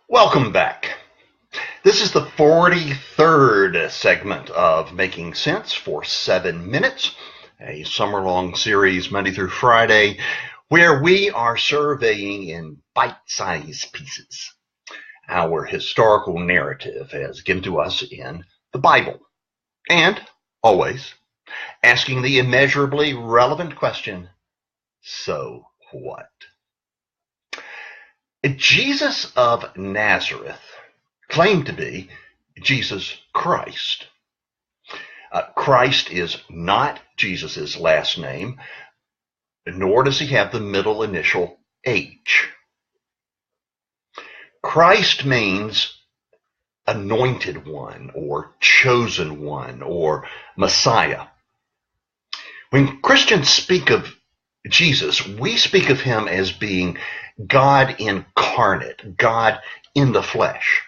Welcome back. This is the 43rd segment of Making Sense for 7 Minutes, a summer-long series Monday through Friday where we are surveying in bite-sized pieces our historical narrative as given to us in the Bible, and always asking the immeasurably relevant question, so what? Jesus of Nazareth claimed to be Jesus Christ. Christ is not Jesus' last name, nor does he have the middle initial H. Christ means anointed one, or chosen one, or Messiah. When Christians speak of Jesus, we speak of him as being God incarnate, God in the flesh.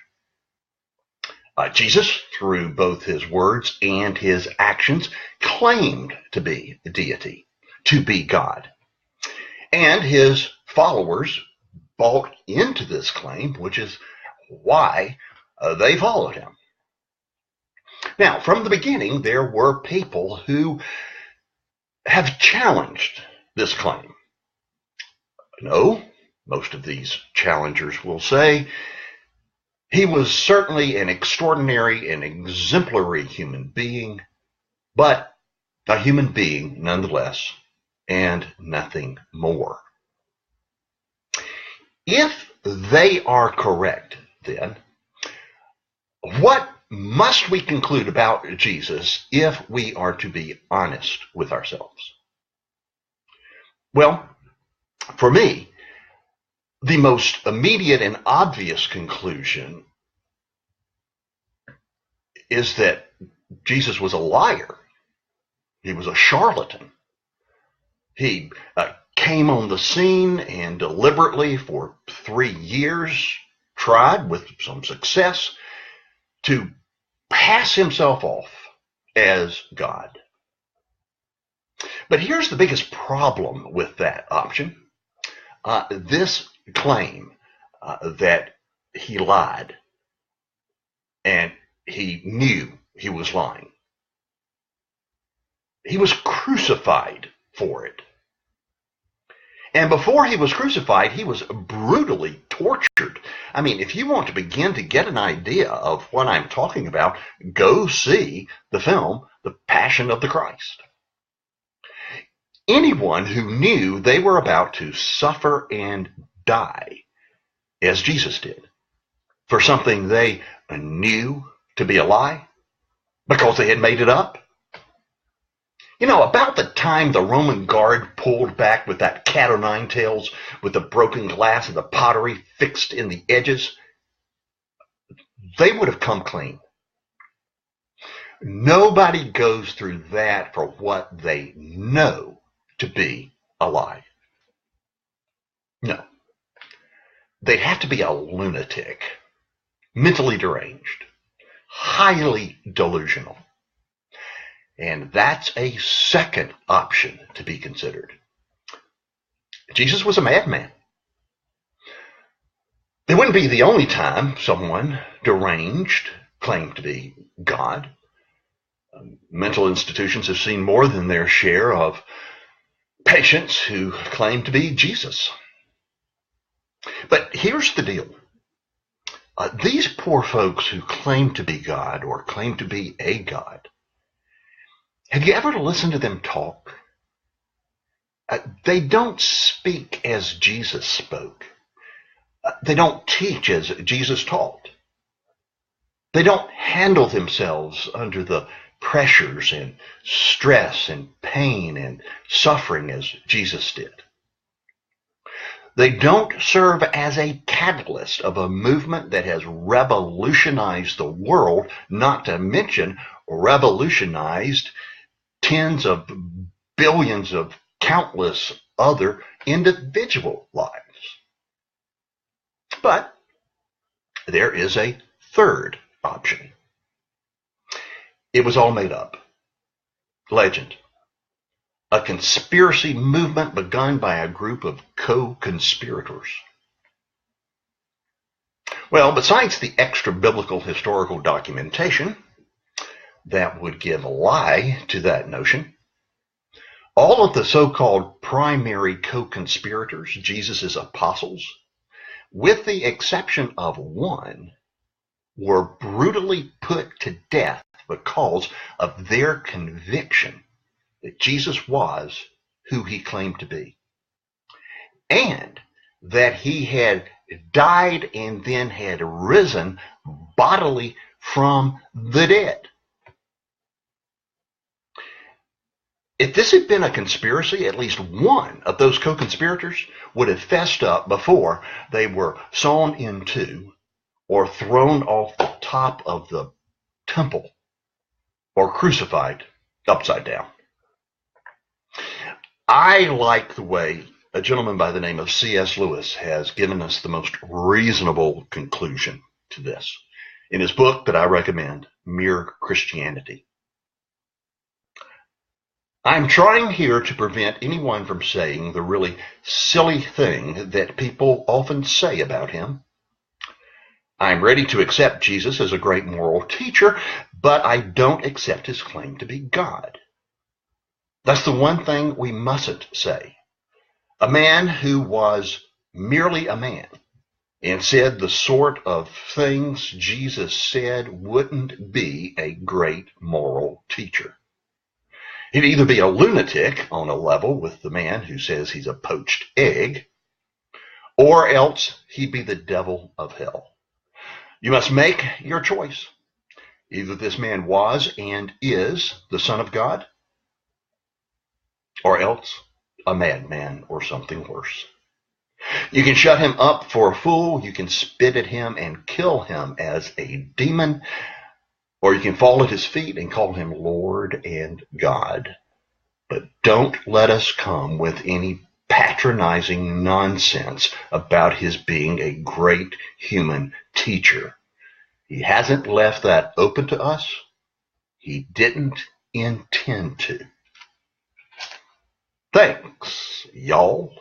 Jesus, through both his words and his actions, claimed to be the deity, to be God. And his followers bought into this claim, which is why they followed him. Now, from the beginning, there were people who have challenged this claim. No, most of these challengers will say he was certainly an extraordinary and exemplary human being, but a human being nonetheless, and nothing more. If they are correct, then what must we conclude about Jesus if we are to be honest with ourselves? Well, for me, the most immediate and obvious conclusion is that Jesus was a liar. He was a charlatan. He came on the scene and deliberately for 3 years tried with some success to pass himself off as God. But here's the biggest problem with that option. This claim that he lied and he knew he was lying. He was crucified for it. And before he was crucified, he was brutally tortured. I mean, if you want to begin to get an idea of what I'm talking about, go see the film, The Passion of the Christ. Anyone who knew they were about to suffer and die, as Jesus did, for something they knew to be a lie, because they had made it up. You know, about the time the Roman guard pulled back with that cat o' nine tails, with the broken glass and the pottery fixed in the edges, they would have come clean. Nobody goes through that for what they know to be a lie. No. They'd have to be a lunatic, mentally deranged, highly delusional. And that's a second option to be considered. Jesus was a madman. It wouldn't be the only time someone deranged claimed to be God. Mental institutions have seen more than their share of patients who claim to be Jesus. But here's the deal. These poor folks who claim to be God or claim to be a God, have you ever listened to them talk? They don't speak as Jesus spoke. They don't teach as Jesus taught. They don't handle themselves under the pressures and stress and pain and suffering as Jesus did. They don't serve as a catalyst of a movement that has revolutionized the world, not to mention revolutionized tens of billions of countless other individual lives. But there is a third option. It was all made up. Legend. A conspiracy movement begun by a group of co-conspirators. Well, besides the extra biblical historical documentation that would give lie to that notion, all of the so-called primary co-conspirators, Jesus' apostles, with the exception of one, were brutally put to death because of their conviction that Jesus was who he claimed to be, and that he had died and then had risen bodily from the dead. If this had been a conspiracy, at least one of those co-conspirators would have fessed up before they were sawn in two or thrown off the top of the temple or crucified upside down. I like the way a gentleman by the name of C.S. Lewis has given us the most reasonable conclusion to this in his book that I recommend, Mere Christianity. I'm trying here to prevent anyone from saying the really silly thing that people often say about him. I'm ready to accept Jesus as a great moral teacher, but I don't accept his claim to be God. That's the one thing we mustn't say. A man who was merely a man and said the sort of things Jesus said wouldn't be a great moral teacher. He'd either be a lunatic on a level with the man who says he's a poached egg, or else he'd be the devil of hell. You must make your choice. Either this man was and is the Son of God, or else a madman or something worse. You can shut him up for a fool, you can spit at him and kill him as a demon, or you can fall at his feet and call him Lord and God. But don't let us come with any patronizing nonsense about his being a great human teacher. He hasn't left that open to us. He didn't intend to. Thanks, y'all.